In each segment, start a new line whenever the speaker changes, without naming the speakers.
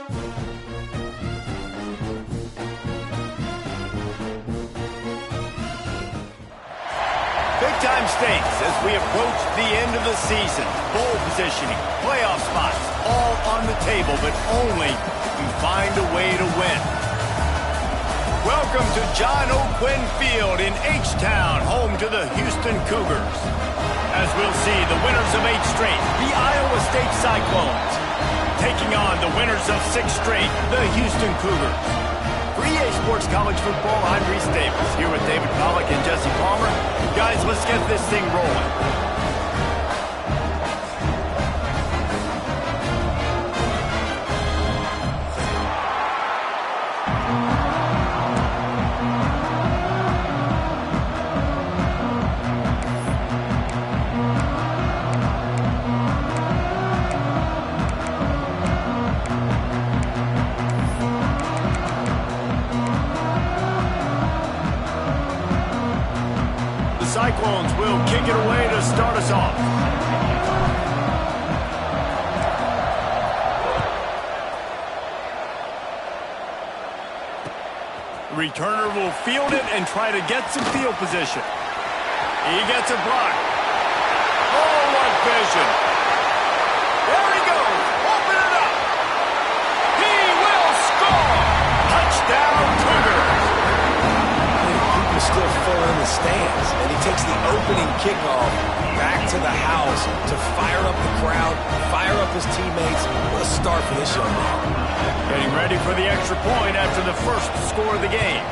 Big-time stakes as we approach the end of the season. Bowl positioning, playoff spots, all on the table, but only if you find a way to win. Welcome to John O'Quinn Field in H-Town, home to the Houston Cougars. As we'll see, the winners of 8 straight, the Iowa State Cyclones, taking on the winners of 6 straight, the Houston Cougars. For EA Sports College Football, I'm Reese Davis, here with David Pollack and Jesse Palmer. Guys, let's get this thing rolling. Cyclones will kick it away to start us off. Returner will field it and try to get some field position. He gets a block. Oh, what vision. There he goes. Open it up. He will score. Touchdown, Cougars.
People still full in the stands, and he takes the opening kickoff back to the house to fire up the crowd, fire up his teammates. What a start for this young man.
Getting ready for the extra point after the first score of the game.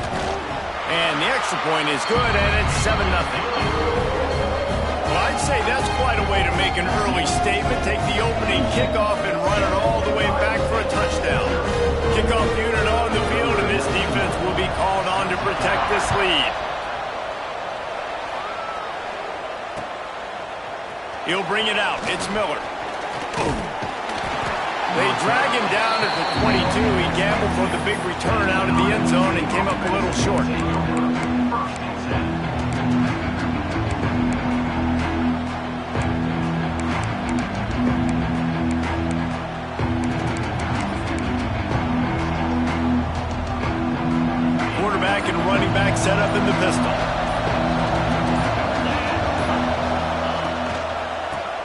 And the extra point is good, and it's 7-0. Well, I'd say that's quite a way to make an early statement. Take the opening kickoff and run it all the way back for a touchdown. Kickoff unit on the field, and this defense will be called on to protect this lead. He'll bring it out. It's Miller. They drag him down at the 22. He gambled for the big return out of the end zone and came up a little short. Quarterback and running back set up in the pistol.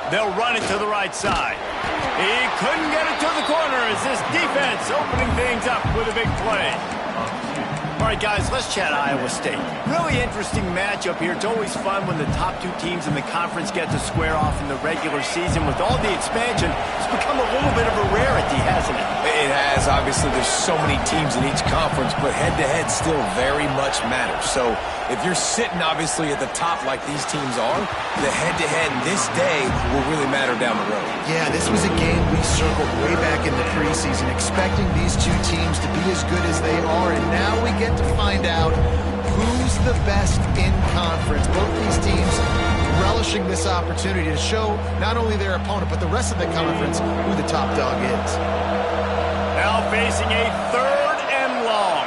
They'll run it to the right side. He couldn't get it to the corner as this defense opening things up with a big play. All right, guys, let's chat Iowa State. Really interesting matchup here. It's always fun when the top 2 teams in the conference get to square off in the regular season. With all the expansion, it's become a little bit of a rarity, hasn't it?
It has. Obviously, there's so many teams in each conference, but head-to-head still very much matters. So if you're sitting, obviously, at the top like these teams are, the head-to-head this day will really matter down the road.
Yeah, this was a game we circled way back in the preseason, expecting these 2 teams to be as good as they are, and now we get to find out who's the best in conference. Both these teams relishing this opportunity to show not only their opponent, but the rest of the conference who the top dog is.
Now facing a 3rd and long.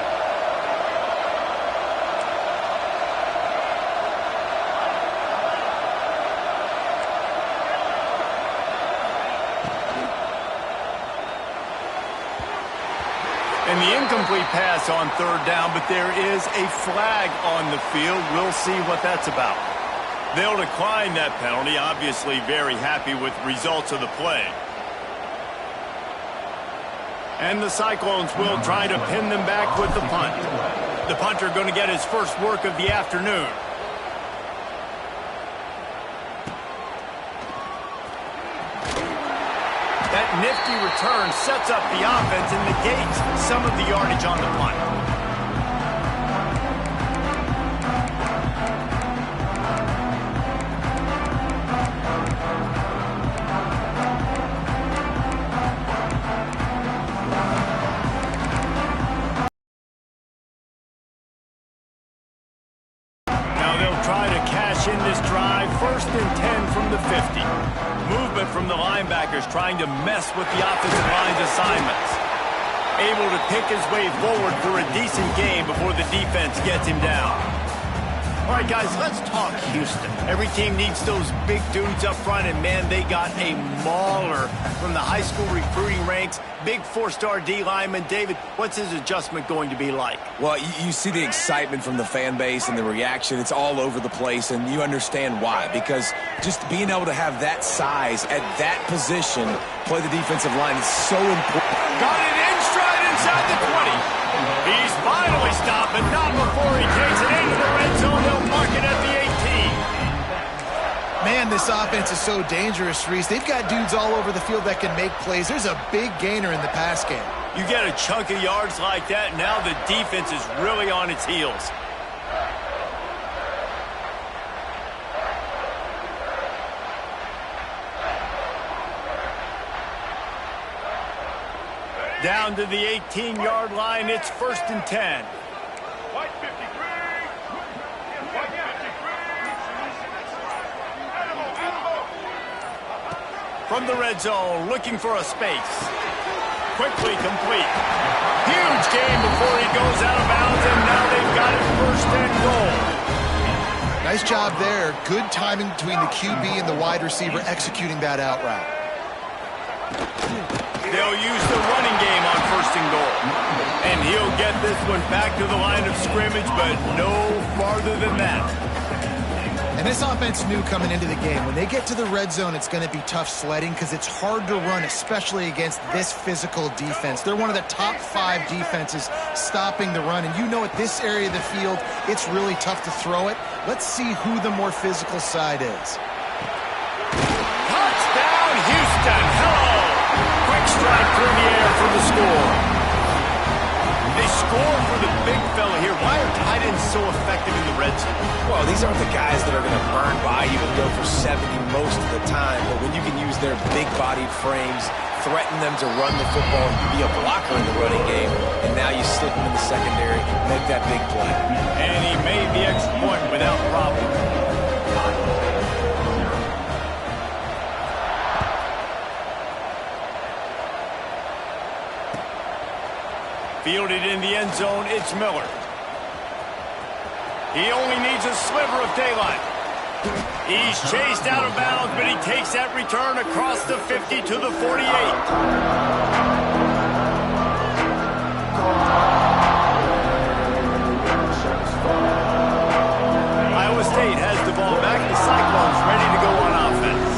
And the incomplete pass on 3rd down, but there is a flag on the field. We'll see what that's about. They'll decline that penalty, obviously very happy with results of the play. And the Cyclones will try to pin them back with the punt. The punter going to get his first work of the afternoon. That nifty return sets up the offense and negates some of the yardage on the punt. Now they'll try to cash in this drive. 1st and 10 from the 50. Movement from the linebackers trying to mess with the offensive line's assignments. Able to pick his way forward for a decent game before the defense gets him down. All right, guys, let's talk Houston. Every team needs those big dudes up front, and, man, they got a mauler from the high school recruiting ranks. Big four-star D lineman. David, what's his adjustment going to be like?
Well, you see the excitement from the fan base and the reaction. It's all over the place, and you understand why. Because just being able to have that size at that position, play the defensive line, is so important.
Got it in stride inside the 20. He's finally stopped, but not before he takes it into the red zone. They'll mark it at the 18.
Man, this offense is so dangerous, Reese. They've got dudes all over the field that can make plays. There's a big gainer in the pass game.
You get a chunk of yards like that, now the defense is really on its heels. Down to the 18-yard line, it's 1st and 10. From the red zone, looking for a space. Quickly complete. Huge gain before he goes out of bounds, and now they've got it 1st and goal.
Nice job there. Good timing between the QB and the wide receiver executing that out route.
They'll use the running game on 1st and goal. And he'll get this one back to the line of scrimmage, but no farther than that.
And this offense knew coming into the game, when they get to the red zone, it's going to be tough sledding because it's hard to run, especially against this physical defense. They're one of the top 5 defenses stopping the run. And you know at this area of the field, it's really tough to throw it. Let's see who the more physical side is.
Touchdown, Houston. Hello. Quick strike through the air for the score. They score for the big fella here. Why are tight ends so effective in the red zone?
Well, these aren't the guys that are going to burn by you and go for 70 most of the time. But when you can use their big-bodied frames, threaten them to run the football, be a blocker in the running game, and now you slip them in the secondary, make that big play.
And he made the extra point without problem. Fielded in the end zone, it's Miller. He only needs a sliver of daylight. He's chased out of bounds, but he takes that return across the 50 to the 48. Iowa State has the ball back. The Cyclones ready to go on offense.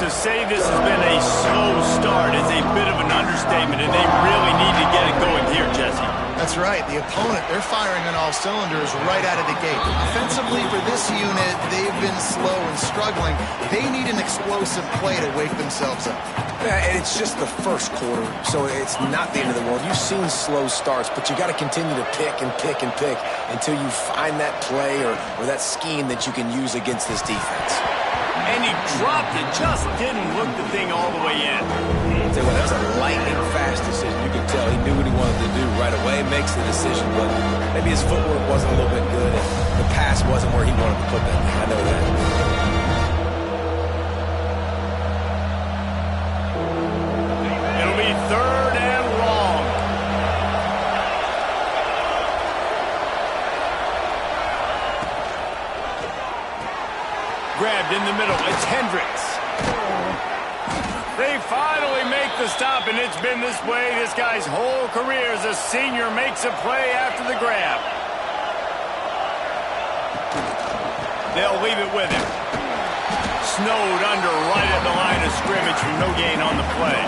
To say this has been a slow start is a bit of an understatement, and they really need to get it going here, Jesse.
That's right. The opponent, they're firing on all cylinders right out of the gate. Offensively for this unit, they've been slow and struggling. They need an explosive play to wake themselves up.
Yeah, and it's just the first quarter, so it's not the end of the world. You've seen slow starts, but you got to continue to pick and pick and pick until you find that play or that scheme that you can use against this defense.
And he dropped it, just didn't look the thing all the way in.
I'll tell you what, that was a lightning-fast decision. You could tell he knew what he wanted to do right away, makes the decision, but maybe his footwork wasn't a little bit good, and the pass wasn't where he wanted to put that thing. I know that.
It'll be 3rd and long. Grabbed in the middle, it's Hendricks. They finally make the stop, and it's been this way this guy's whole career as a senior makes a play after the grab. They'll leave it with him. Snowed under right at the line of scrimmage for no gain on the play.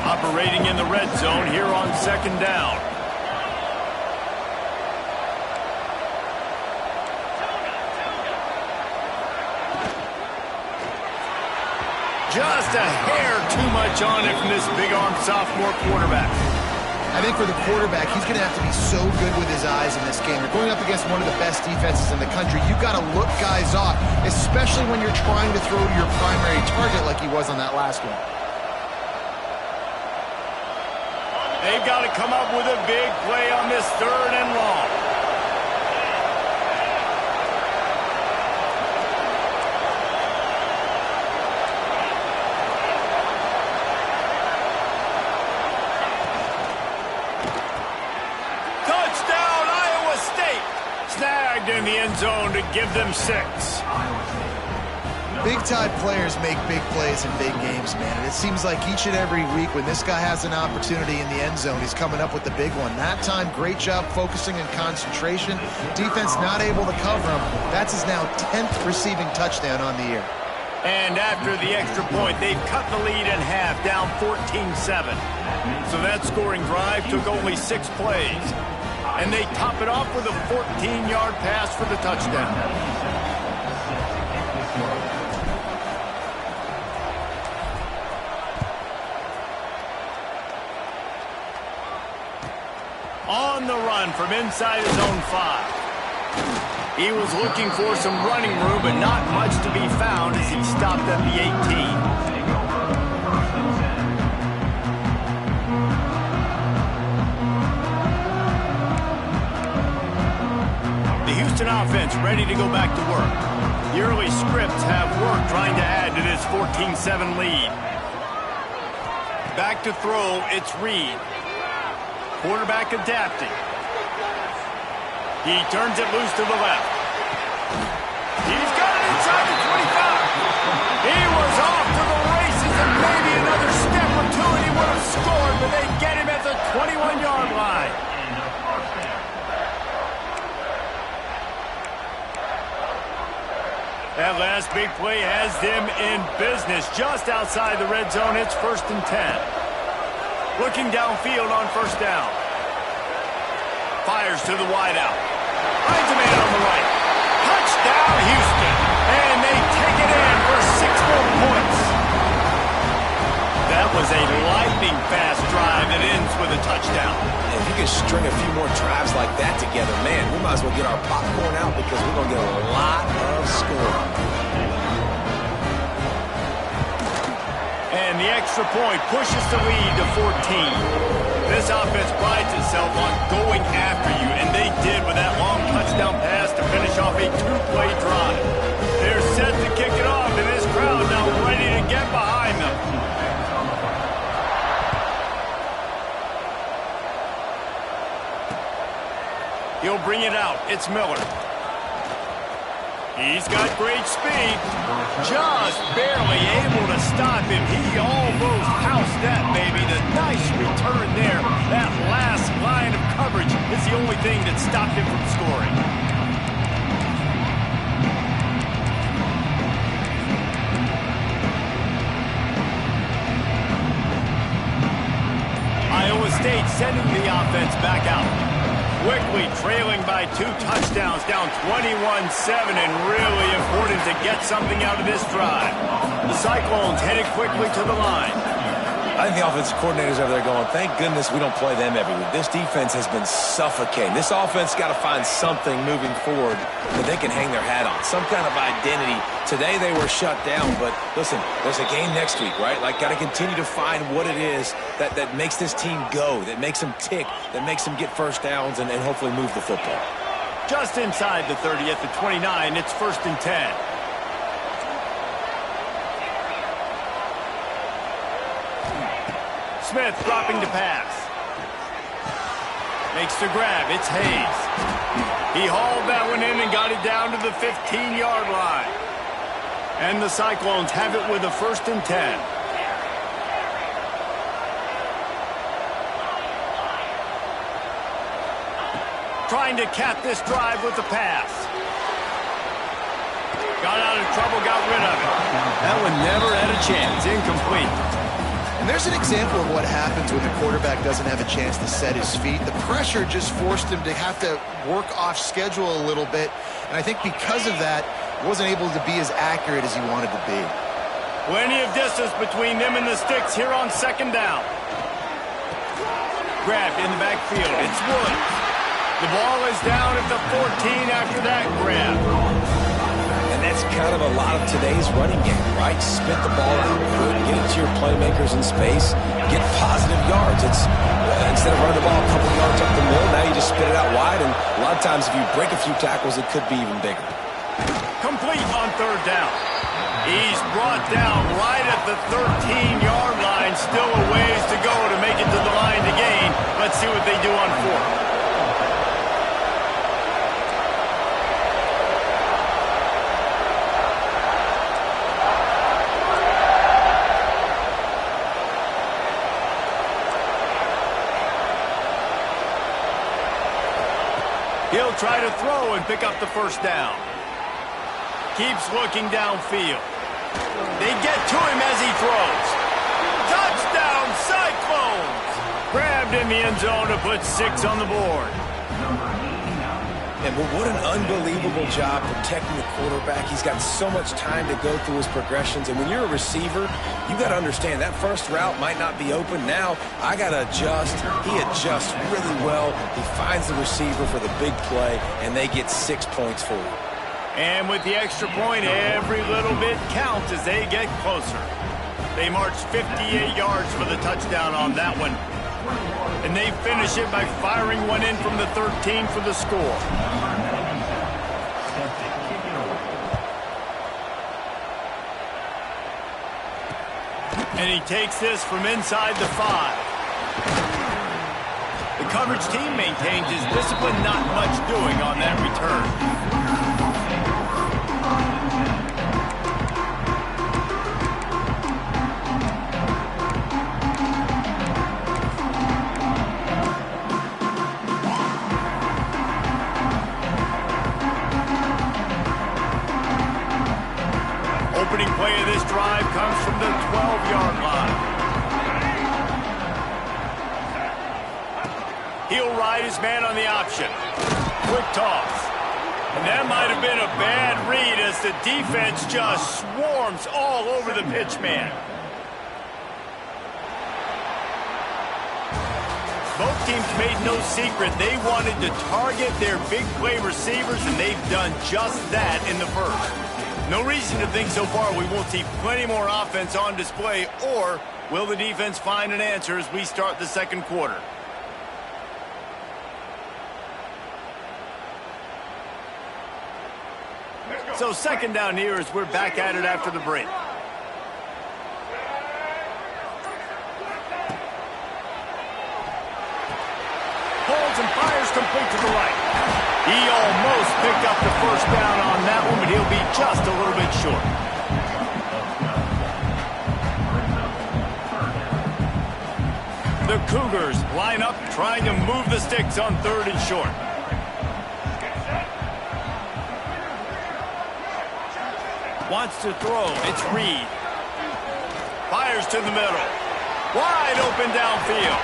Operating in the red zone here on 2nd down. Just a hair too much on it from this big-armed sophomore quarterback.
I think for the quarterback, he's going to have to be so good with his eyes in this game. You're going up against one of the best defenses in the country. You've got to look guys off, especially when you're trying to throw to your primary target like he was on that last one.
They've got to come up with a big play on this 3rd and long. in the end zone to give them 6.
Big-time players make big plays in big games, man. And it seems like each and every week when this guy has an opportunity in the end zone, he's coming up with the big one. That time, great job focusing and concentration. Defense not able to cover him. That's his now 10th receiving touchdown on the year.
And after the extra point, they've cut the lead in half, down 14-7. So that scoring drive took only 6 plays. And they top it off with a 14-yard pass for the touchdown. On the run from inside his own 5. He was looking for some running room, but not much to be found as he stopped at the 18. The Houston offense ready to go back to work. The early scripts have worked trying to add to this 14-7 lead. Back to throw, it's Reed. Quarterback adapting. He turns it loose to the left. He's got it inside the 25. He was off to the races, and maybe another step or two and he would have scored, but they get him at the 21-yard line. That last big play has them in business just outside the red zone. It's 1st and 10. Looking downfield on 1st down. Fires to the wideout. Finds a man on the right. Touchdown, Houston. And they take it in for 6 more points. That was a lightning-fast drive that ends with a touchdown.
If you can string a few more drives like that together, man, we might as well get our popcorn out because we're going to get a lot of scoring.
And the extra point pushes the lead to 14. This offense prides itself on going after you, and they did with that long touchdown pass to finish off a 2-play drive. They're set to kick it off, and this crowd now ready to get behind them. He'll bring it out. It's Miller. He's got great speed. Just barely able to stop him. He almost housed that, baby. The nice return there. That last line of coverage is the only thing that stopped him from scoring. Iowa State sending the offense back out. Quickly trailing by 2 touchdowns, down 21-7, and really important to get something out of this drive. The Cyclones headed quickly to the line.
I think the offensive coordinators over there going, thank goodness we don't play them every week. This defense has been suffocating. This offense got to find something moving forward that they can hang their hat on, some kind of identity. Today they were shut down, but listen, there's a game next week, right? Like, got to continue to find what it is that makes this team go, that makes them tick, that makes them get 1st downs and hopefully move the football.
Just inside the 30 at the 29, it's 1st and 10. Smith dropping to pass. Makes the grab. It's Hayes. He hauled that one in and got it down to the 15-yard line. And the Cyclones have it with a 1st and 10. Trying to cap this drive with the pass. Got out of trouble, got rid of it. That one never had a chance. Incomplete.
And there's an example of what happens when the quarterback doesn't have a chance to set his feet. The pressure just forced him to have to work off schedule a little bit. And I think because of that, wasn't able to be as accurate as he wanted to be.
Plenty of distance between them and the sticks here on 2nd down. Grabbed in the backfield. It's Woods. The ball is down at the 14 after that grab.
And that's kind of a lot of today's running game, right? Spit the ball out good, get it to your playmakers in space, get positive yards. It's instead of running the ball a couple yards up the middle, now you just spit it out wide, and a lot of times if you break a few tackles, it could be even bigger.
Complete on 3rd down. He's brought down right at the 13-yard line. Still a ways to go to make it to the line to gain. Let's see what they do on 4th. He'll try to throw and pick up the first down. Keeps looking downfield. They get to him as he throws. Touchdown, Cyclones! Grabbed in the end zone to put 6 on the board.
And what an unbelievable job protecting the quarterback. He's got so much time to go through his progressions. And when you're a receiver, you got to understand that first route might not be open. Now I got to adjust. He adjusts really well. He finds the receiver for the big play, and they get 6 points for it.
And with the extra point, every little bit counts as they get closer. They march 58 yards for the touchdown on that one. And they finish it by firing one in from the 13 for the score. And he takes this from inside the 5. The coverage team maintains his discipline, not much doing on that return. Opening play of this drive comes from the 12-yard line. He'll ride his man on the option. Quick toss. And that might have been a bad read as the defense just swarms all over the pitch man. Both teams made no secret they wanted to target their big play receivers, and they've done just that in the first. No reason to think so far we won't see plenty more offense on display, or will the defense find an answer as we start the second quarter? So second down here as we're back at it after the break. Holds and fires complete to the right. He almost picked up the first down on that one, but he'll be just a little bit short. The Cougars line up trying to move the sticks on 3rd and short. Wants to throw. It's Reed. Fires to the middle. Wide open downfield.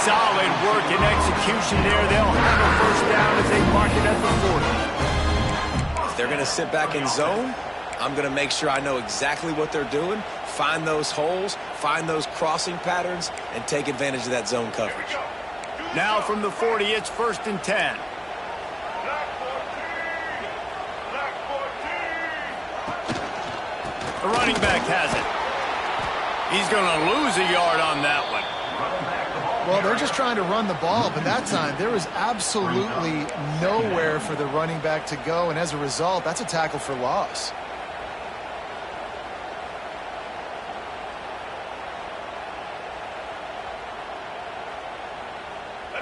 Solid work and execution there. They'll have a first down as they mark it at the 40.
If they're going to sit back in zone, I'm going to make sure I know exactly what they're doing, find those holes, find those crossing patterns, and take advantage of that zone coverage.
Now from the 40, it's 1st and 10. The running back has it. He's going to lose a yard on that one.
Well, they're just trying to run the ball, but that time there was absolutely nowhere for the running back to go, and as a result, that's a tackle for loss.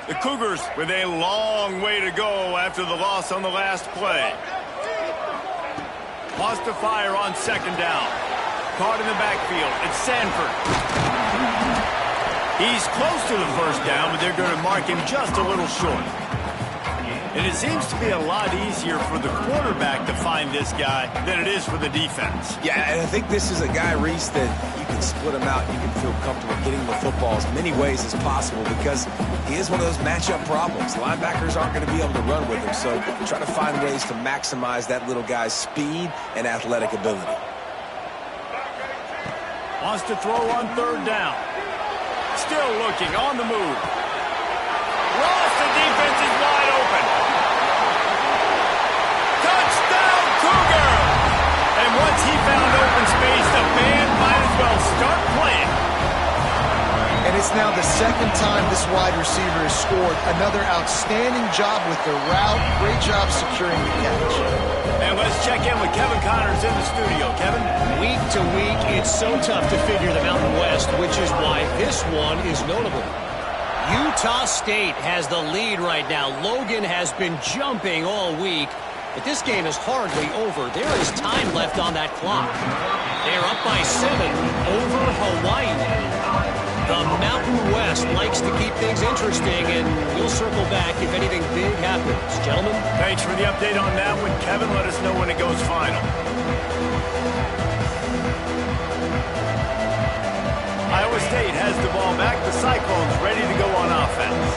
The Cougars with a long way to go after the loss on the last play. Wants to fire on 2nd down. Caught in the backfield. It's Sanford. He's close to the first down, but they're going to mark him just a little short. And it seems to be a lot easier for the quarterback to find this guy than it is for the defense.
Yeah, and I think this is a guy, Reese, that you can split him out. You can feel comfortable getting the football as many ways as possible because he is one of those matchup problems. Linebackers aren't going to be able to run with him, so try to find ways to maximize that little guy's speed and athletic ability.
Wants to throw on 3rd down. Still looking, on the move. Ross, the defense is wide open. Touchdown, Cougar! And once he found open space, the band might as well start playing.
And it's now the 2nd time this wide receiver has scored. Another outstanding job with the route. Great job securing the catch.
And let's check in with Kevin Connors in the studio. Kevin?
Week to week, it's so tough to figure the Mountain West, which is why this one is notable. Utah State has the lead right now. Logan has been jumping all week, but this game is hardly over. There is time left on that clock. They're up by 7 over Hawaii. The Mountain West likes to keep things interesting, and we'll circle back if anything big happens. Gentlemen?
Thanks for the update on that one, Kevin. Let us know when it goes final. Iowa State has the ball back. The Cyclones ready to go on offense.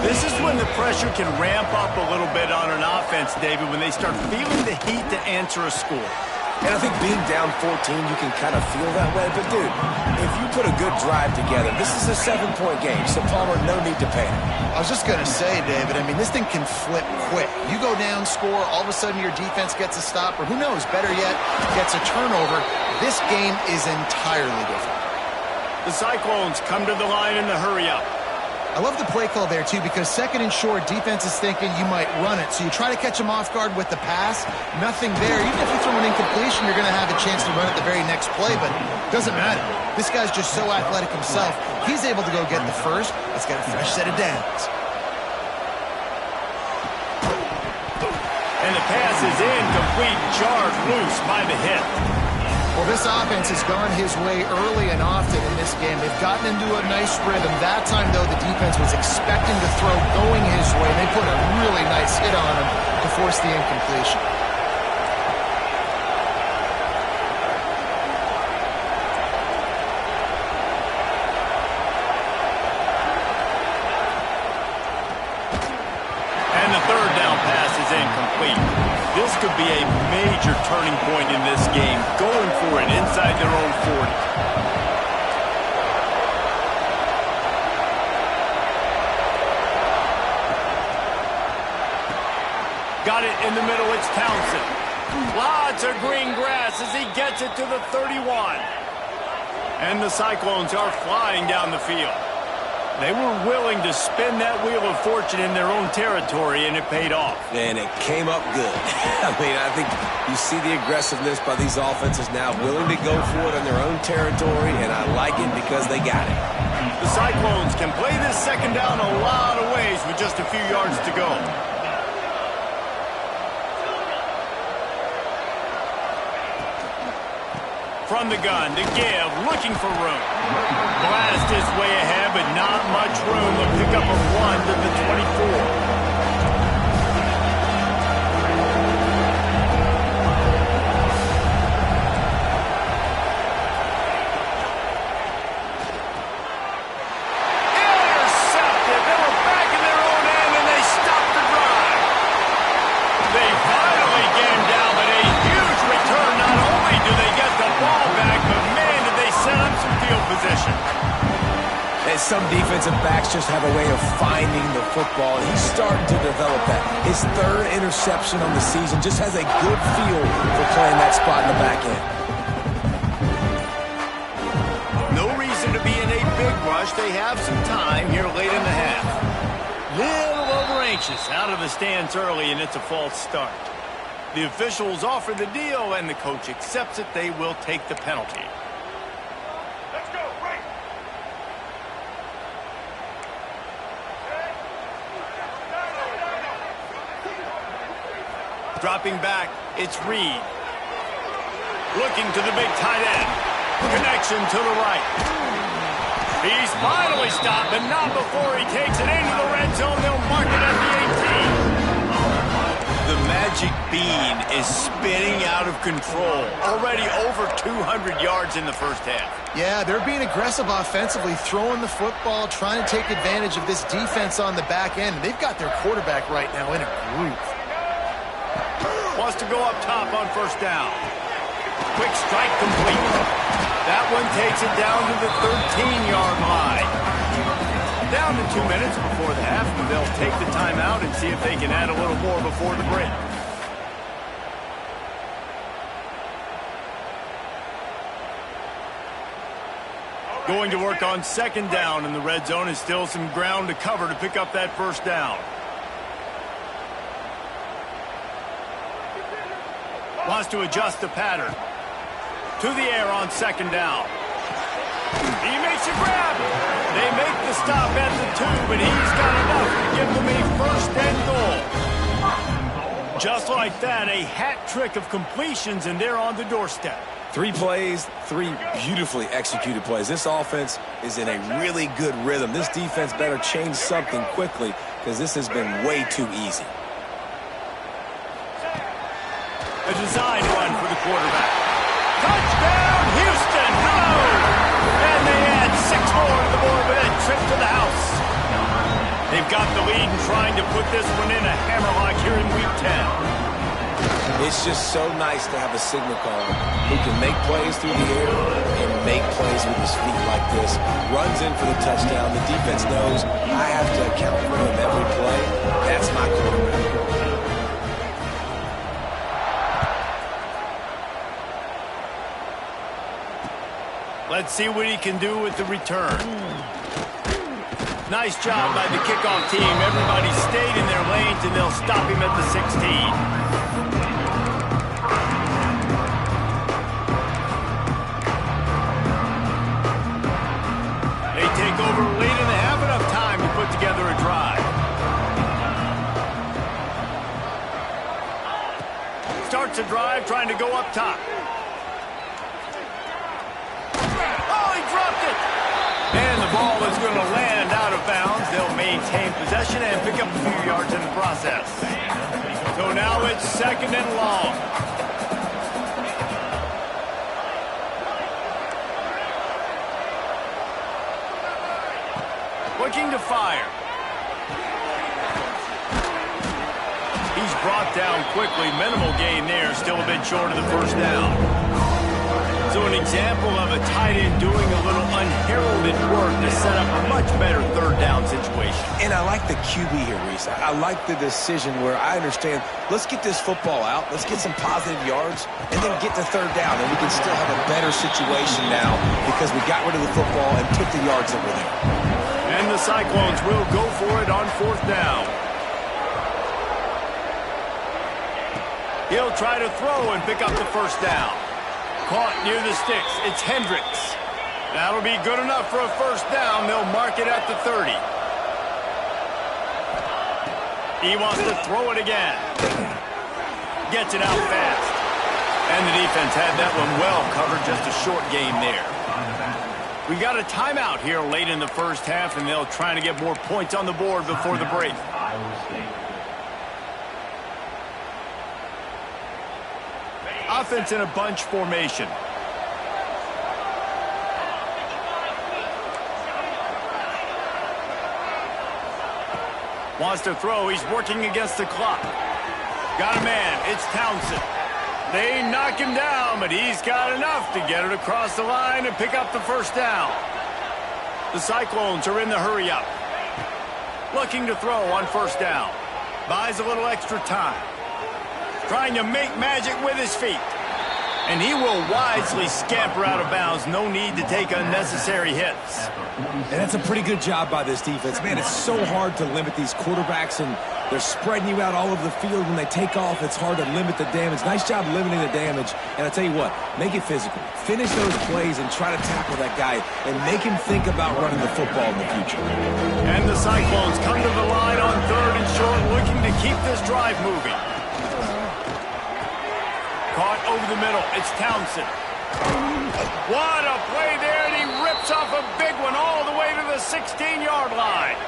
This is when the pressure can ramp up a little bit on an offense, David, when they start feeling the heat to answer a score.
And I think being down 14, you can kind of feel that way. But, dude, if you put a good drive together, this is a 7-point game. So, Palmer, no need to panic.
I was just going to say, David, I mean, this thing can flip quick. You go down, score, all of a sudden your defense gets a stop, or who knows, better yet, gets a turnover. This game is entirely different.
The Cyclones come to the line in the hurry-up.
I love the play call there, too, because second and short, defense is thinking you might run it. So you try to catch them off guard with the pass. Nothing there. Even if you throw an incompletion, you're going to have a chance to run it the very next play, but it doesn't matter. This guy's just so athletic himself. He's able to go get the first. Let's get a fresh set of downs.
And the pass is incomplete, jarred loose by the hit.
Well, this offense has gone his way early and often in this game. They've gotten into a nice rhythm. That time, though, the defense was expecting to throw going his way. They put a really nice hit on him to force the incompletion.
And the third down pass is incomplete. This could be a major turning point in this game, going for it inside their own 40. Got it in the middle, it's Townsend. Lots of green grass as he gets it to the 31. And the Cyclones are flying down the field. They were willing to spin that wheel of fortune in their own territory, and it paid off.
And it came up good. I mean, I think you see the aggressiveness by these offenses now, willing to go for it in their own territory, and I like it because they got it.
The Cyclones can play this second down a lot of ways with just a few yards to go. From the gun to give, looking for room. Blast his way ahead, but not much room. A pickup of 1 to the 24. Intercepted. They were back in their own end, and they stopped the drive. They finally get him down, but a huge return. Not only do they get the ball back, but man, did they set up some field position.
And some defensive backs just have a way of finding the football. He's starting to develop that. His third interception on the season just has a good feel for playing that spot in the back end.
No reason to be in a big rush. They have some time here late in the half. Little over anxious out of the stands early, and it's a false start. The officials offer the deal, and the coach accepts it. They will take the penalty. Let's go, right. Dropping back, it's Reed. Looking to the big tight end. Connection to the right. He's finally stopped, but not before he takes it into the red zone. They'll mark it at the 18. The magic bean is spinning out of control. Already over 200 yards in the first half.
Yeah, they're being aggressive offensively, throwing the football, trying to take advantage of this defense on the back end. They've got their quarterback right now in a groove.
Wants to go up top on first down. Quick strike complete. That one takes it down to the 13-yard line. Down to 2 minutes before the half, and they'll take the timeout and see if they can add a little more before the break. Going to work on second down in the red zone, and still some ground to cover to pick up that first down. Wants to adjust the pattern. To the air on second down. He makes a grab. They make the stop at the 2, but he's got enough to give them a first and goal. Just like that, a hat trick of completions, and they're on the doorstep.
3 plays, 3 beautifully executed plays. This offense is in a really good rhythm. This defense better change something quickly because this has been way too easy.
A design run for the quarterback. Touchdown, Houston! Hello! And they add 6 more to the board with a trip to the house. They've got the lead and trying to put this one in a hammerlock here in Week 10.
It's just so nice to have a signal caller who can make plays through the air and make plays with his feet like this. Runs in for the touchdown. The defense knows I have to account for him every play. That's my quarterback.
Let's see what he can do with the return. Nice job by the kickoff team. Everybody stayed in their lanes, and they'll stop him at the 16. They take over late in the half, enough time to put together a drive. Starts a drive trying to go up top. Dropped it. And the ball is going to land out of bounds. They'll maintain possession and pick up a few yards in the process. So now it's 2nd and long. Looking to fire. He's brought down quickly. Minimal gain there. Still a bit short of the first down. So an example of a tight end doing a little unheralded work to set up a much better 3rd down situation.
And I like the QB here, Reese. I like the decision where I understand, let's get this football out, let's get some positive yards, and then get to 3rd down, and we can still have a better situation now because we got rid of the football and took the yards that were there.
And the Cyclones will go for it on 4th down. He'll try to throw and pick up the 1st down. Caught near the sticks. It's Hendricks. That'll be good enough for a 1st down. They'll mark it at the 30. He wants to throw it again. Gets it out fast. And the defense had that one well covered. Just a short game there. We got a timeout here late in the 1st half, and they'll try to get more points on the board before the break. Offense in a bunch formation. Wants to throw. He's working against the clock. Got a man. It's Townsend. They knock him down, but he's got enough to get it across the line and pick up the 1st down. The Cyclones are in the hurry-up. Looking to throw on 1st down. Buys a little extra time. Trying to make magic with his feet. And he will wisely scamper out of bounds. No need to take unnecessary hits.
And that's a pretty good job by this defense. Man, it's so hard to limit these quarterbacks, and they're spreading you out all over the field. When they take off, it's hard to limit the damage. Nice job limiting the damage. And I tell you what, make it physical. Finish those plays and try to tackle that guy and make him think about running the football in the future.
And the Cyclones come to the line on 3rd and short, looking to keep this drive moving. Caught over the middle. It's Townsend. What a play there, and he rips off a big one all the way to the 16-yard line.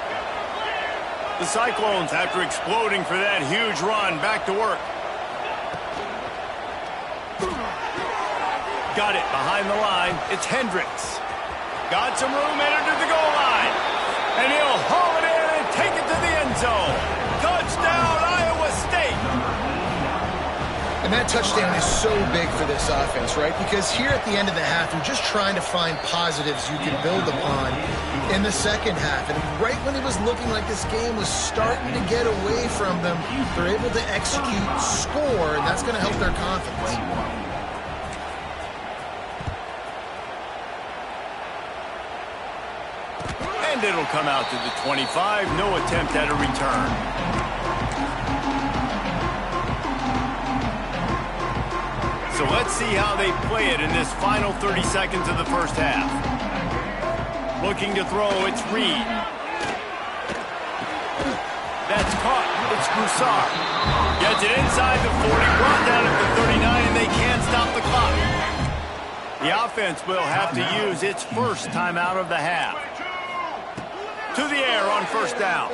The Cyclones, after exploding for that huge run, back to work. Got it behind the line. It's Hendricks. Got some room, entered to the goal line. And he'll haul it in and take it to the end zone. Touchdown, Iowa State.
And that touchdown is so big for this offense, right? Because here at the end of the half, you're just trying to find positives you can build upon in the 2nd half. And right when it was looking like this game was starting to get away from them, they're able to execute, score, and that's going to help their confidence.
And it'll come out to the 25. No attempt at a return. So let's see how they play it in this final 30 seconds of the 1st half. Looking to throw, it's Reed. That's caught. It's Broussard. Gets it inside the 40, brought down at the 39, and they can't stop the clock. The offense will have to use its first timeout of the half. To the air on first down.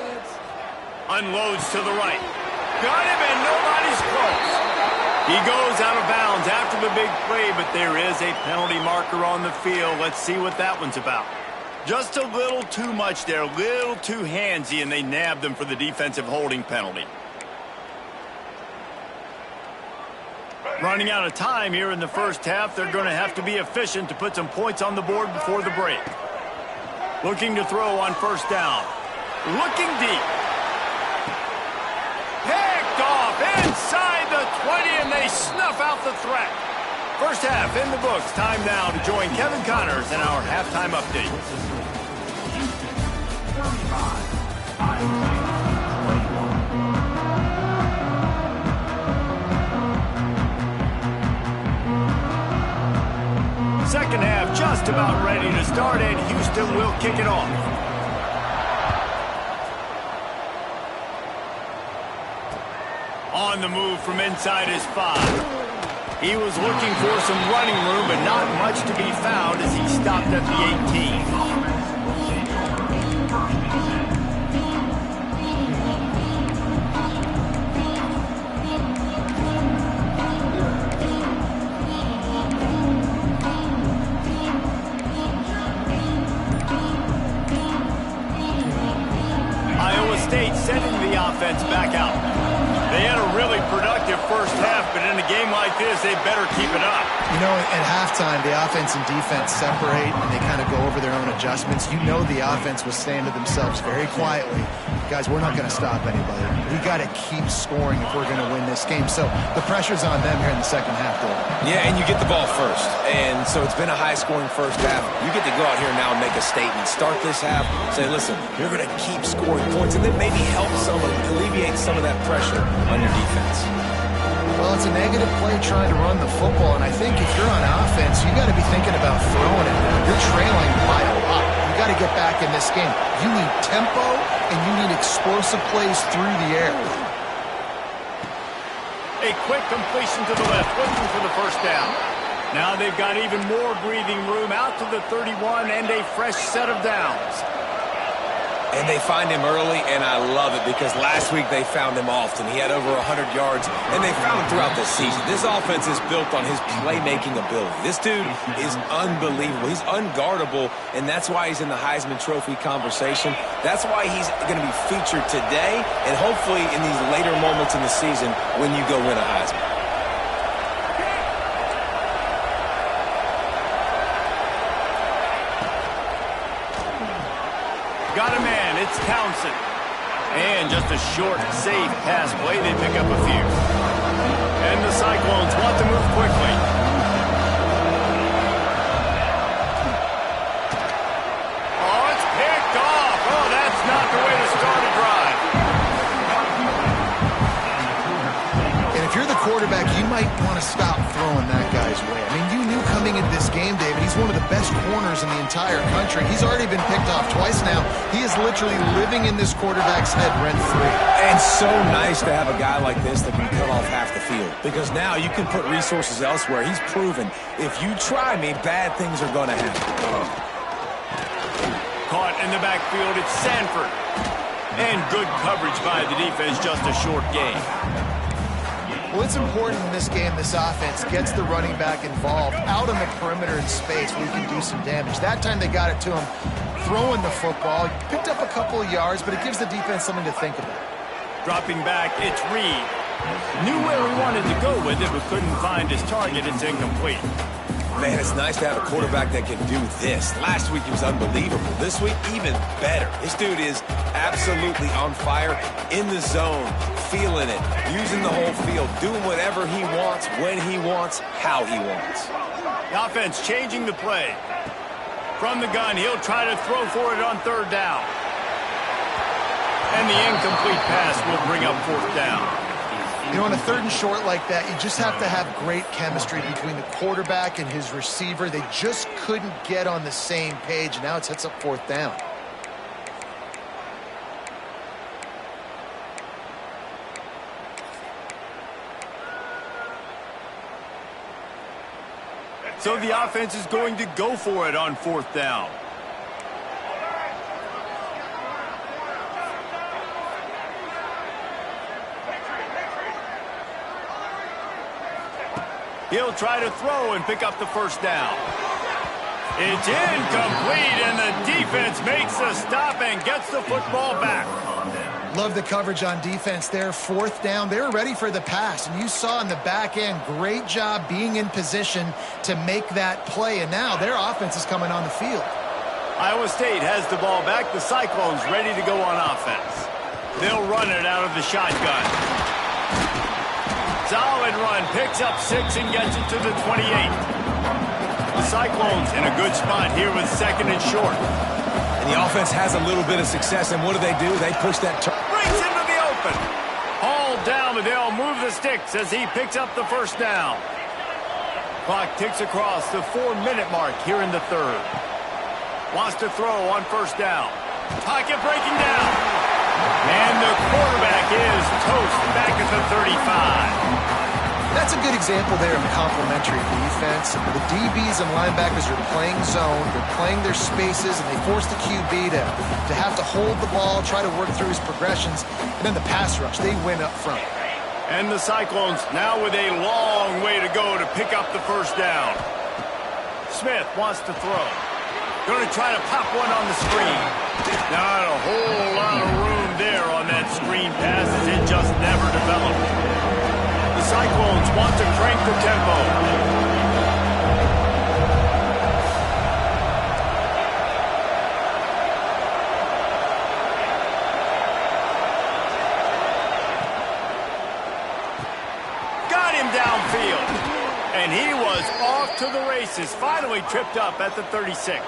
Unloads to the right. Got him, and nobody's close. He goes out of bounds after the big play, but there is a penalty marker on the field. Let's see what that one's about. Just a little too much there, a little too handsy, and they nabbed them for the defensive holding penalty. Running out of time here in the first half, they're going to have to be efficient to put some points on the board before the break. Looking to throw on first down. Looking deep. Picked off inside the 20, and they snuff out the threat. First half in the books. Time now to join Kevin Connors in our halftime update. Second half just about ready to start, and Houston will kick it off. On the move from inside his 5. He was looking for some running room, but not much to be found as he stopped at the 18. State sending the offense back out. They had a really productive first half, but in a game like this, they better keep it up.
You know, at halftime, the offense and defense separate, and they kind of go over their own adjustments. You know the offense was saying to themselves very quietly, guys, we're not going to stop anybody. We got to keep scoring if we're going to win this game. So the pressure's on them here in the second half, though.
Yeah, and you get the ball first. And so it's been a high-scoring first half. You get to go out here now and make a statement. Start this half, say, listen, you're going to keep scoring points, and then maybe help alleviate some of that pressure on your defense.
Well, it's a negative play trying to run the football, and I think if you're on offense, you got to be thinking about throwing it. You're trailing by a lot. You got to get back in this game. You need tempo, and you need explosive plays through the air.
A quick completion to the left, looking for the first down. Now they've got even more breathing room out to the 31 and a fresh set of downs.
And they find him early, and I love it because last week they found him often. He had over 100 yards, and they found him throughout the season. This offense is built on his playmaking ability. This dude is unbelievable. He's unguardable, and that's why he's in the Heisman Trophy conversation. That's why he's going to be featured today and hopefully in these later moments in the season when you go win a Heisman.
Got a man, it's Townsend. And just a short, safe pass play, they pick up a few. And the Cyclones want to move quickly. Oh, it's picked off. Oh, that's not the way to start a drive.
And if you're the quarterback, you might want to stop throwing that guy's way. I mean, you knew coming into this game, David, he's one of the best corners in the entire country. He's already been picked off twice now. He is literally living in this quarterback's head rent-free.
And so nice to have a guy like this that can cut off half the field. Because now you can put resources elsewhere. He's proven, if you try me, bad things are going to happen.
Caught in the backfield, it's Sanford. And good coverage by the defense, just a short gain.
Well, it's important in this game, this offense gets the running back involved out on the perimeter in space where he can do some damage. That time they got it to him throwing the football. Picked up a couple of yards, but it gives the defense something to think about.
Dropping back, it's Reed. Knew where he wanted to go with it, but couldn't find his target. It's incomplete.
Man, it's nice to have a quarterback that can do this. Last week he was unbelievable. This week, even better. This dude is absolutely on fire, in the zone, feeling it, using the whole field, doing whatever he wants, when he wants, how he wants.
The offense changing the play. From the gun, he'll try to throw for it on third down. And the incomplete pass will bring up fourth down.
You know, on a third and short like that, you just have to have great chemistry between the quarterback and his receiver. They just couldn't get on the same page, and now it sets up fourth down.
So the offense is going to go for it on 4th down. He'll try to throw and pick up the 1st down. It's incomplete, and the defense makes the stop and gets the football back.
Love the coverage on defense there. 4th down. They were ready for the pass, and you saw in the back end, great job being in position to make that play, and now their offense is coming on the field.
Iowa State has the ball back. The Cyclones ready to go on offense. They'll run it out of the shotgun. Solid run, picks up 6 and gets it to the 28. The Cyclones in a good spot here with 2nd and short.
And the offense has a little bit of success, and what do? They push that
brings into the open. Hauled down, but they'll move the sticks as he picks up the 1st down. Clock ticks across the 4-minute mark here in the 3rd. Wants to throw on 1st down. Pocket breaking down. And the quarterback is toast back at the 35.
That's a good example there of complementary defense. The DBs and linebackers are playing zone, they're playing their spaces, and they force the QB to have to hold the ball, try to work through his progressions, and then the pass rush, they win up front.
And the Cyclones now with a long way to go to pick up the 1st down. Smith wants to throw. Going to try to pop one on the screen. Not a whole lot of room there on that screen pass as it just never developed. The Cyclones want to crank the tempo. Got him downfield. And he was off to the races. Finally tripped up at the 36.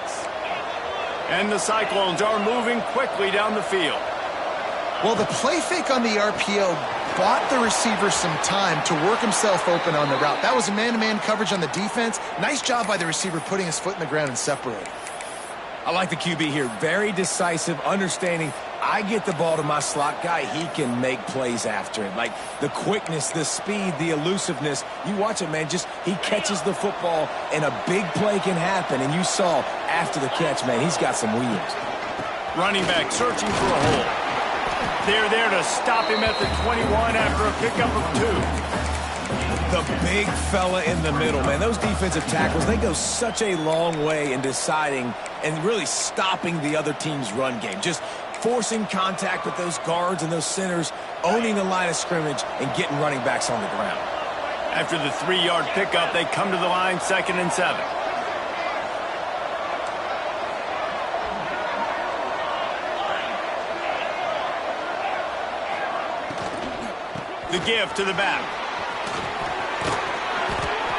And the Cyclones are moving quickly down the field.
Well, the play fake on the RPO bought the receiver some time to work himself open on the route. That was a man-to-man coverage on the defense. Nice job by the receiver putting his foot in the ground and separating.
I like the QB here. Very decisive, understanding. I get the ball to my slot guy, he can make plays after it. Like the quickness, the speed, the elusiveness. You watch it, man, just he catches the football and a big play can happen. And you saw after the catch, man, he's got some wheels.
Running back searching for a hole. They're there to stop him at the 21 after a pickup of 2.
The big fella in the middle, man. Those defensive tackles, they go such a long way in deciding and really stopping the other team's run game. Just forcing contact with those guards and those centers, owning the line of scrimmage, and getting running backs on the ground.
After the 3-yard pickup, they come to the line 2nd and 7. The give to the back.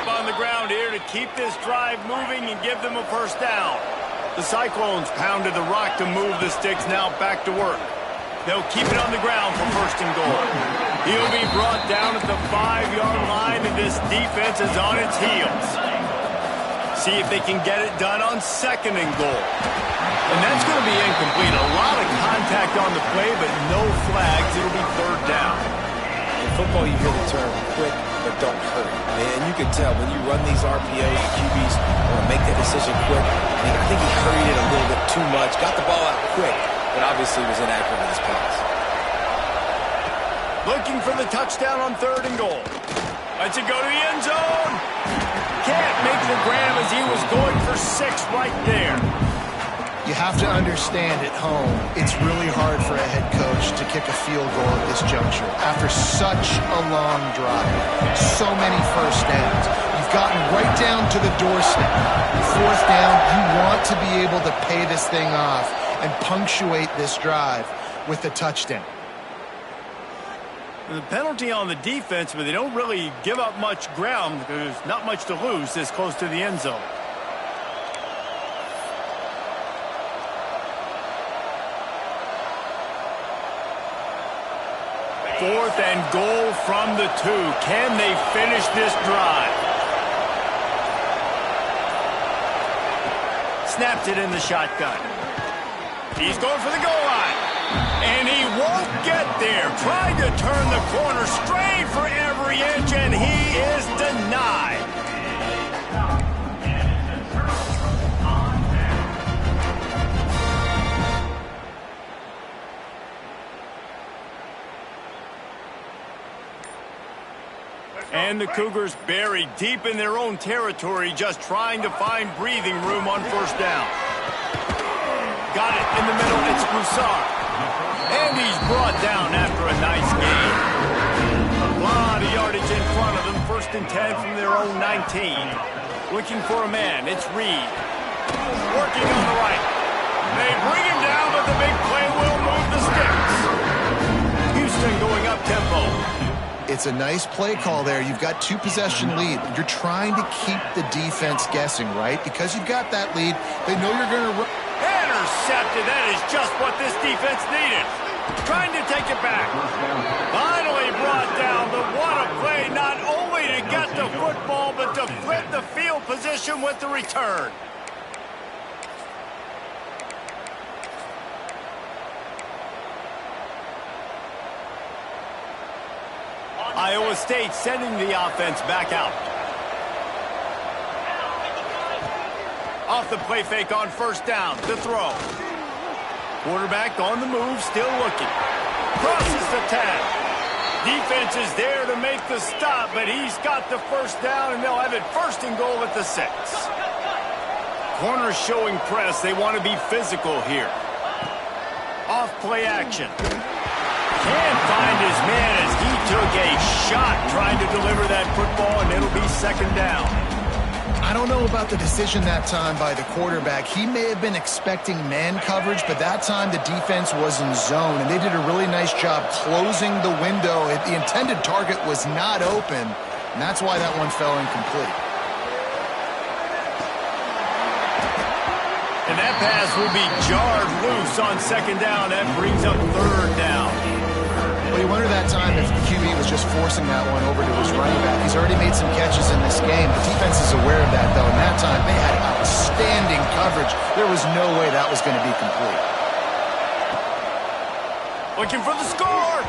On the ground here to keep this drive moving and give them a 1st down. The Cyclones pounded the rock to move the sticks, now back to work. They'll keep it on the ground for 1st and goal. He'll be brought down at the 5-yard line, and this defense is on its heels. See if they can get it done on 2nd and goal. And that's going to be incomplete. A lot of contact on the play, but no flags. It'll be 3rd down.
In football, you hear the term quick, but don't hurry. And you can tell when you run these RPOs, the QBs want to make that decision quick. I think he hurried it a little bit too much, got the ball out quick, but obviously was inaccurate in his pass.
Looking for the touchdown on 3rd and goal. Lets it go to the end zone. Can't make the grab as he was going for 6 right there.
You have to understand at home, it's really hard for a head coach to kick a field goal at this juncture. After such a long drive, so many 1st downs, you've gotten right down to the doorstep. 4th down, you want to be able to pay this thing off and punctuate this drive with a touchdown.
The penalty on the defense, but they don't really give up much ground because there's not much to lose this close to the end zone. 4th and goal from the 2. Can they finish this drive? Snapped it in the shotgun. He's going for the goal line. And he won't get there. Trying to turn the corner, straight for every inch, and he is denied. And the Cougars buried deep in their own territory, just trying to find breathing room on first down. Got it in the middle, it's Broussard. And he's brought down after a nice gain. A lot of yardage in front of them, 1st and 10 from their own 19. Looking for a man, it's Reed. Working on the right. They bring him down, but the big play will move the sticks. Houston going up tempo.
It's a nice play call there. You've got 2-possession lead. You're trying to keep the defense guessing, right? Because you've got that lead, they know you're going to run.
Intercepted. That is just what this defense needed. Trying to take it back. Finally brought down, but what a play, not only to get the football, but to flip the field position with the return. Iowa State sending the offense back out. Off the play fake on first down, the throw. Quarterback on the move, still looking. Crosses the tag. Defense is there to make the stop, but he's got the first down, and they'll have it 1st and goal at the 6. Corners showing press. They want to be physical here. Off play action. Can't find his man as he took a shot trying to deliver that football, and it'll be 2nd down.
I don't know about the decision that time by the quarterback. He may have been expecting man coverage, but that time the defense was in zone, and they did a really nice job closing the window. The intended target was not open, and that's why that one fell incomplete.
And that pass will be jarred loose on 2nd down. That brings up 3rd down.
Well, you wonder that time if the QB was just forcing that one over to his running back. He's already made some catches in this game. The defense is aware of that, though, and that time they had outstanding coverage. There was no way that was going to be complete.
Looking for the score.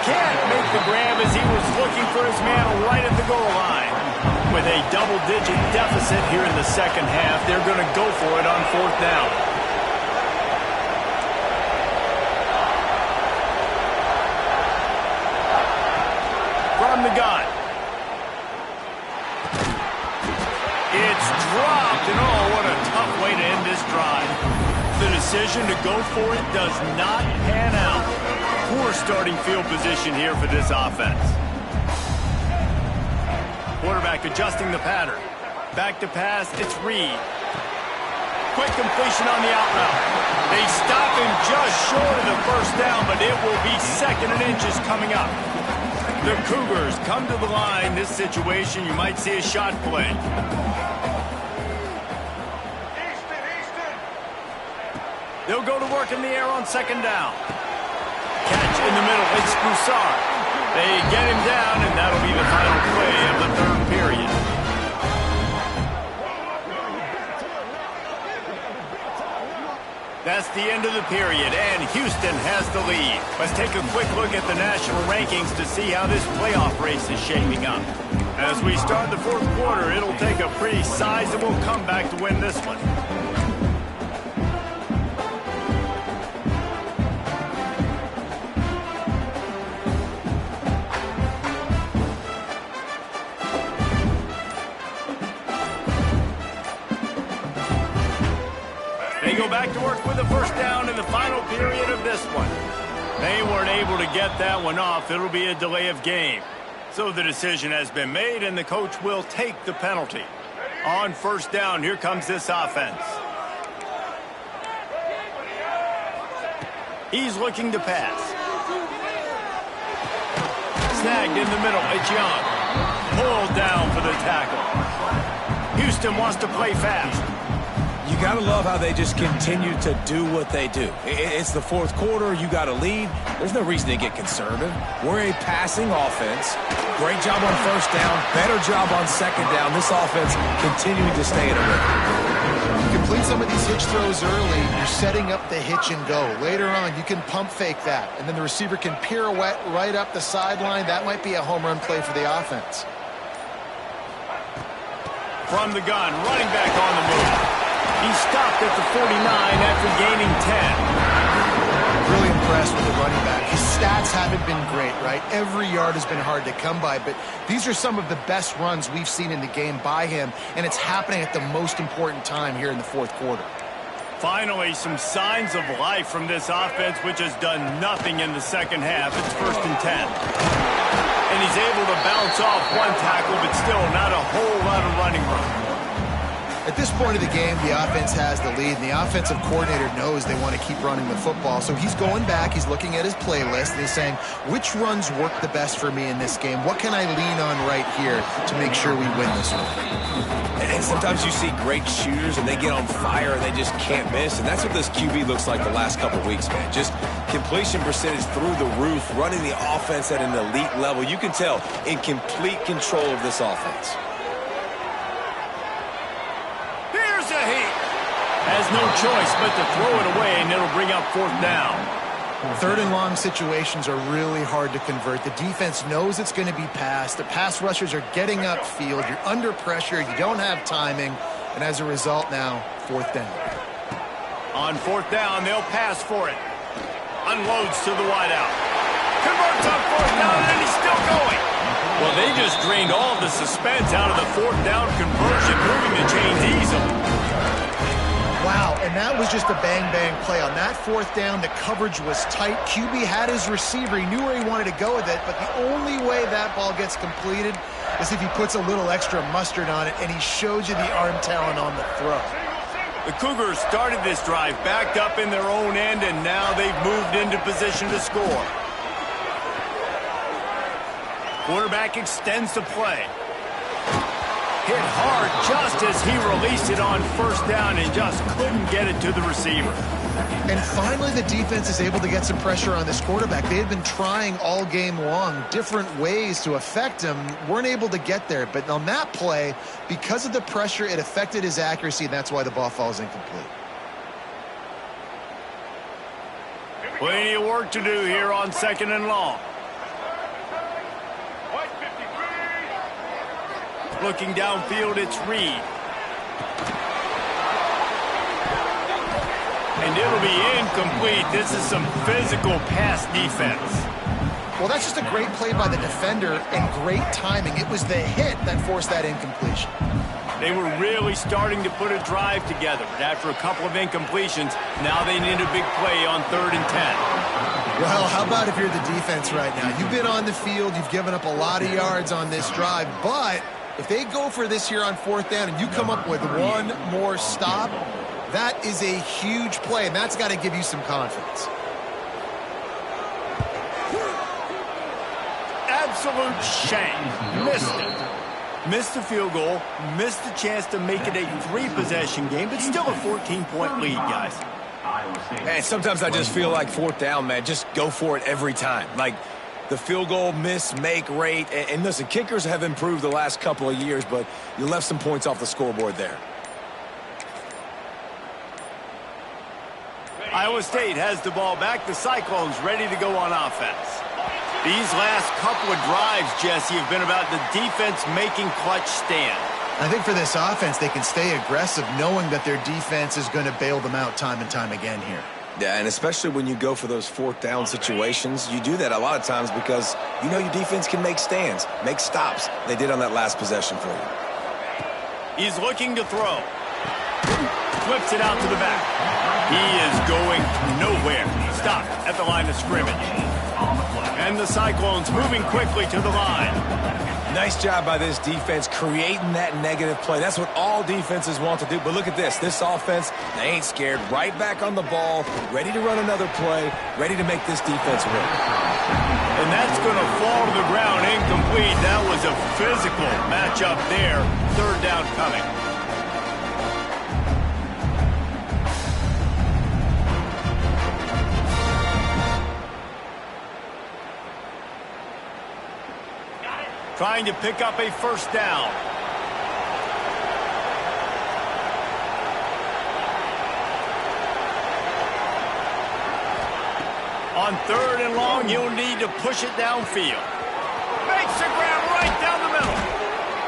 Can't make the grab as he was looking for his man right at the goal line. With a double-digit deficit here in the 2nd half, they're going to go for it on 4th down. From the gun. It's dropped, and oh, what a tough way to end this drive. The decision to go for it does not pan out. Poor starting field position here for this offense. Quarterback adjusting the pattern. Back to pass, it's Reed. Quick completion on the out route. They stop him just short of the 1st down, but it will be 2nd and inches coming up. The Cougars come to the line. This situation, you might see a shot play. They'll go to work in the air on 2nd down. Catch in the middle, it's Broussard. They get him down, and that'll be the final play of the 3rd period. That's the end of the period, and Houston has the lead. Let's take a quick look at the national rankings to see how this playoff race is shaping up. As we start the 4th quarter, it'll take a pretty sizable comeback to win this one. They go back to work with the 1st down in the final period of this one. They weren't able to get that one off. It'll be a delay of game. So the decision has been made, and the coach will take the penalty. On 1st down, here comes this offense. He's looking to pass. Snagged in the middle, it's Young. Pulled down for the tackle. Houston wants to play fast.
You got to love how they just continue to do what they do. It's the 4th quarter. You got a lead. There's no reason to get conservative. We're a passing offense. Great job on 1st down. Better job on 2nd down. This offense continuing to stay in a rhythm.
You complete some of these hitch throws early. You're setting up the hitch and go. Later on, you can pump fake that, and then the receiver can pirouette right up the sideline. That might be a home run play for the offense.
From the gun, running back on the move. He stopped at the 49 after gaining 10.
Really impressive. impressed with the running back. His stats haven't been great, right? Every yard has been hard to come by, but these are some of the best runs we've seen in the game by him, and it's happening at the most important time here in the fourth quarter.
Finally, some signs of life from this offense, which has done nothing in the second half. It's 1st and 10. And he's able to bounce off one tackle, but still not a whole lot of running room.
At this point of the game, the offense has the lead, and the offensive coordinator knows they want to keep running the football. So he's going back, he's looking at his playlist, and he's saying, which runs work the best for me in this game? What can I lean on right here to make sure we win this one?
And sometimes you see great shooters, and they get on fire, and they just can't miss. And that's what this QB looks like the last couple weeks, man. Just completion percentage through the roof, running the offense at an elite level. You can tell in complete control of this offense.
Has no choice but to throw it away, and it'll bring up 4th down.
3rd and long situations are really hard to convert. The defense knows it's going to be passed. The pass rushers are getting upfield. You're under pressure. You don't have timing. And as a result now, 4th down.
On 4th down, they'll pass for it. Unloads to the wideout. Converts on 4th down, and he's still going. Well, they just drained all the suspense out of the 4th down conversion, moving the chains easily.
Wow, and that was just a bang-bang play. On that 4th down, the coverage was tight. QB had his receiver. He knew where he wanted to go with it, but the only way that ball gets completed is if he puts a little extra mustard on it, and he showed you the arm talent on the throw.
The Cougars started this drive backed up in their own end, and now they've moved into position to score. Quarterback extends the play. Hit hard just as he released it on 1st down and just couldn't get it to the receiver.
And finally, the defense is able to get some pressure on this quarterback. They had been trying all game long different ways to affect him, weren't able to get there. But on that play, because of the pressure, it affected his accuracy, and that's why the ball falls incomplete.
Plenty of work to do here on 2nd and long. Looking downfield, it's Reed. And it'll be incomplete. This is some physical pass defense.
Well, that's just a great play by the defender and great timing. It was the hit that forced that incompletion.
They were really starting to put a drive together, but after a couple of incompletions, now they need a big play on 3rd and 10.
Well, how about if you're the defense right now? You've been on the field, you've given up a lot of yards on this drive, but if they go for this here on 4th down and you come up with one more stop, that is a huge play, and that's got to give you some confidence.
Absolute shame. Missed it. Missed the field goal, missed the chance to make it a 3-possession game, but still a 14-point lead, guys.
And sometimes I just feel like 4th down, man, just go for it every time. Like, the field goal miss, make rate. And listen, kickers have improved the last couple of years, but you left some points off the scoreboard there.
Iowa State has the ball back. The Cyclones ready to go on offense. These last couple of drives, Jesse, have been about the defense making clutch stand.
I think for this offense, they can stay aggressive knowing that their defense is going to bail them out time and time again here.
Yeah, and especially when you go for those 4th down situations, you do that a lot of times because you know your defense can make stands, make stops. They did on that last possession for you.
He's looking to throw. Flips it out to the back. He is going nowhere. Stopped at the line of scrimmage. And the Cyclones moving quickly to the line.
Nice job by this defense creating that negative play. That's what all defenses want to do. But look at this. This offense, they ain't scared. Right back on the ball, ready to run another play, ready to make this defense win.
And that's going to fall to the ground incomplete. That was a physical matchup there. 3rd down coming. Trying to pick up a 1st down. On 3rd and long, you'll need to push it downfield. Makes the grab right down the middle.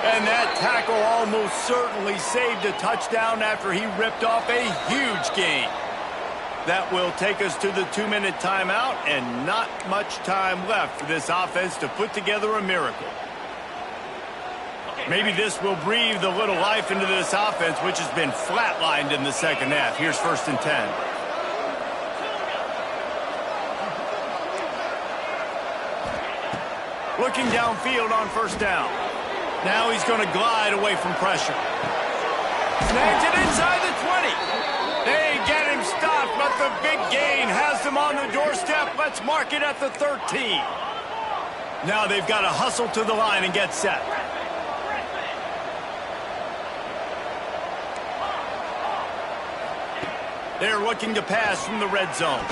And that tackle almost certainly saved a touchdown after he ripped off a huge gain. That will take us to the 2-minute timeout, and not much time left for this offense to put together a miracle. Maybe this will breathe a little life into this offense, which has been flatlined in the second half. Here's 1st and 10. Looking downfield on 1st down. Now he's going to glide away from pressure. Snags it inside the 20. They get him stopped, but the big gain has them on the doorstep. Let's mark it at the 13. Now they've got to hustle to the line and get set. They're looking to pass from the red zone.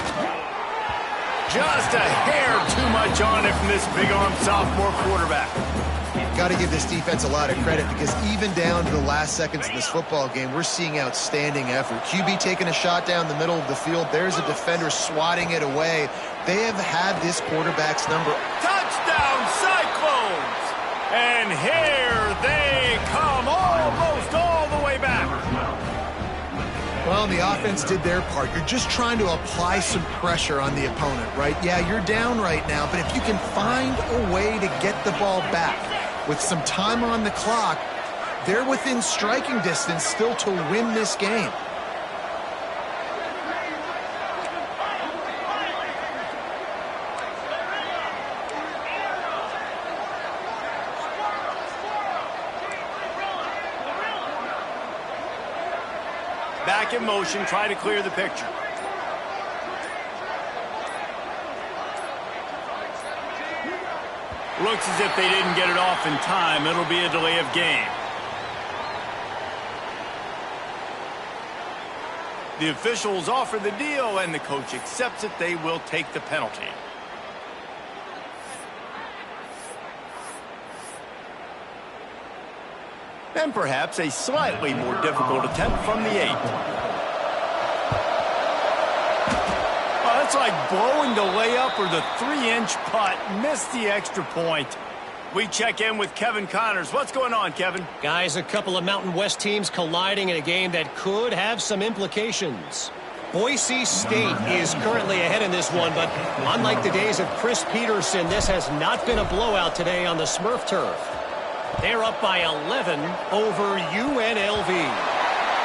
Just a hair too much on it from this big-armed sophomore quarterback.
Got to give this defense a lot of credit, because even down to the last seconds of this football game, we're seeing outstanding effort. QB taking a shot down the middle of the field. There's a defender swatting it away. They have had this quarterback's number.
Touchdown, Cyclones! And here they come, almost all the way back.
Well, the offense did their part. You're just trying to apply some pressure on the opponent, right? Yeah, you're down right now, but if you can find a way to get the ball back with some time on the clock, they're within striking distance still to win this game.
Back in motion, try to clear the picture. Looks as if they didn't get it off in time. It'll be a delay of game. The officials offer the deal, and the coach accepts it. They will take the penalty. And perhaps a slightly more difficult attempt from the 8. Oh, that's like blowing the layup or the 3-inch putt. Missed the extra point. We check in with Kevin Connors. What's going on, Kevin?
Guys, a couple of Mountain West teams colliding in a game that could have some implications. Boise State is currently ahead in this one, but unlike the days of Chris Peterson, this has not been a blowout today on the Smurf turf. They're up by 11 over UNLV.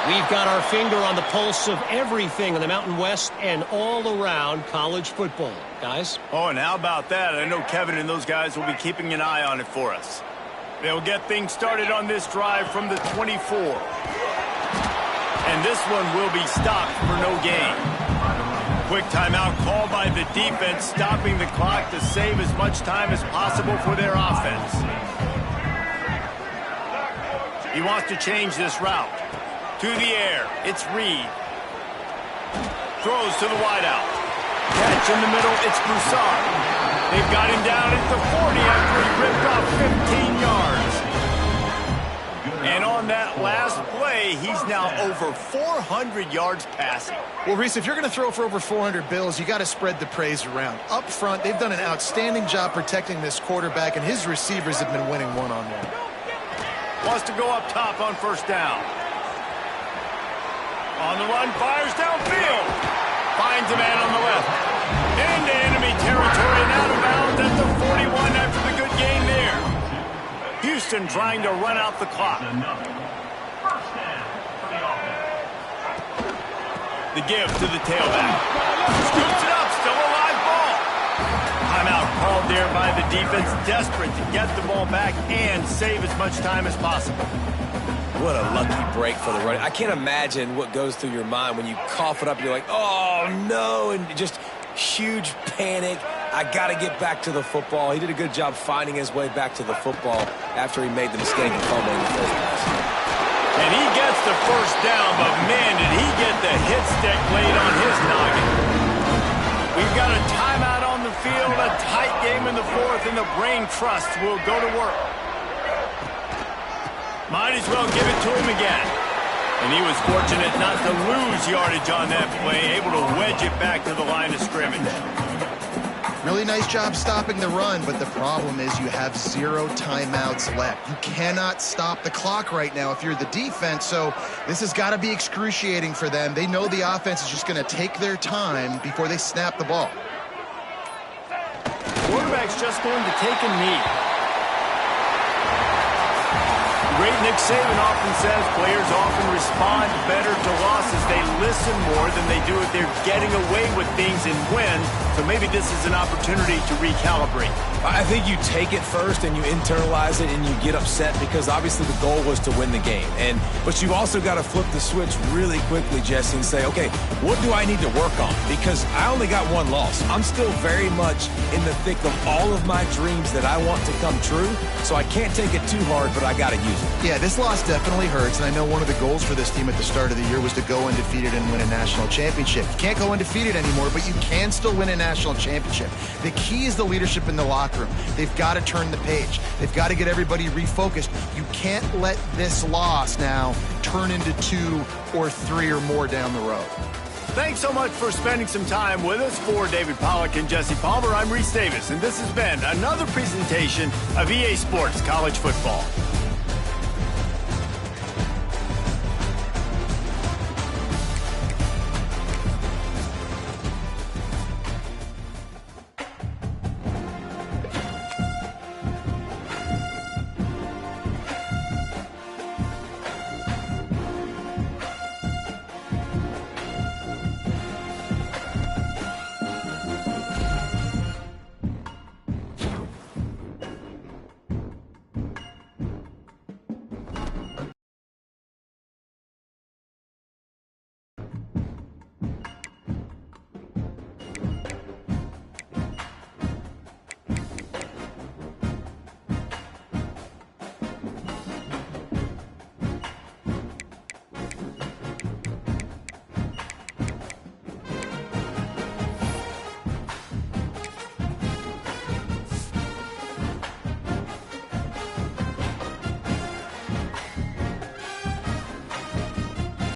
We've got our finger on the pulse of everything in the Mountain West and all around college football. Guys?
Oh, and how about that? I know Kevin and those guys will be keeping an eye on it for us. They'll get things started on this drive from the 24. And this one will be stopped for no gain. Quick timeout called by the defense, stopping the clock to save as much time as possible for their offense. He wants to change this route. To the air, it's Reed. Throws to the wideout. Catch in the middle, it's Broussard. They've got him down at the 40 after he ripped off 15 yards. And on that last play, he's now over 400 yards passing.
Well, Reese, if you're going to throw for over 400 bills, you got to spread the praise around. Up front, they've done an outstanding job protecting this quarterback, and his receivers have been winning one-on-one.
Wants to go up top on 1st down. On the run, fires downfield. Finds a man on the left. Into enemy territory and out of bounds at the 41 after the good gain there. Houston trying to run out the clock. The give to the tailback. Scoops it up, still a live ball. Timeout called there by the defense, desperate to get the ball back and save as much time as possible.
What a lucky break for the running. I can't imagine what goes through your mind when you cough it up and you're like, oh, no, and just huge panic. I got to get back to the football. He did a good job finding his way back to the football after he made the mistake of fumbling the first pass.
And he gets the 1st down, but man, did he get the hit stick laid on his noggin. We've got a timeout on the field, a tight game in the 4th, and the brain trust will go to work. Might as well give it to him again. And he was fortunate not to lose yardage on that play, able to wedge it back to the line of scrimmage.
Really nice job stopping the run, but the problem is you have 0 timeouts left. You cannot stop the clock right now if you're the defense, so this has got to be excruciating for them. They know the offense is just going to take their time before they snap the ball.
Quarterback's just going to take a knee. Great Nick Saban often says players often respond better to losses. They listen more than they do if they're getting away with things and win. So maybe this is an opportunity to recalibrate.
I think you take it first and you internalize it and you get upset because obviously the goal was to win the game. But you've also got to flip the switch really quickly, Jesse, and say, okay, what do I need to work on? Because I only got 1 loss. I'm still very much in the thick of all of my dreams that I want to come true. So I can't take it too hard, but I got to use it.
Yeah, this loss definitely hurts, and I know one of the goals for this team at the start of the year was to go undefeated and win a national championship. You can't go undefeated anymore, but you can still win a national championship. The key is the leadership in the locker room. They've got to turn the page. They've got to get everybody refocused. You can't let this loss now turn into 2 or 3 or more down the road.
Thanks so much for spending some time with us. For David Pollack and Jesse Palmer, I'm Reese Davis, and this has been another presentation of EA Sports College Football.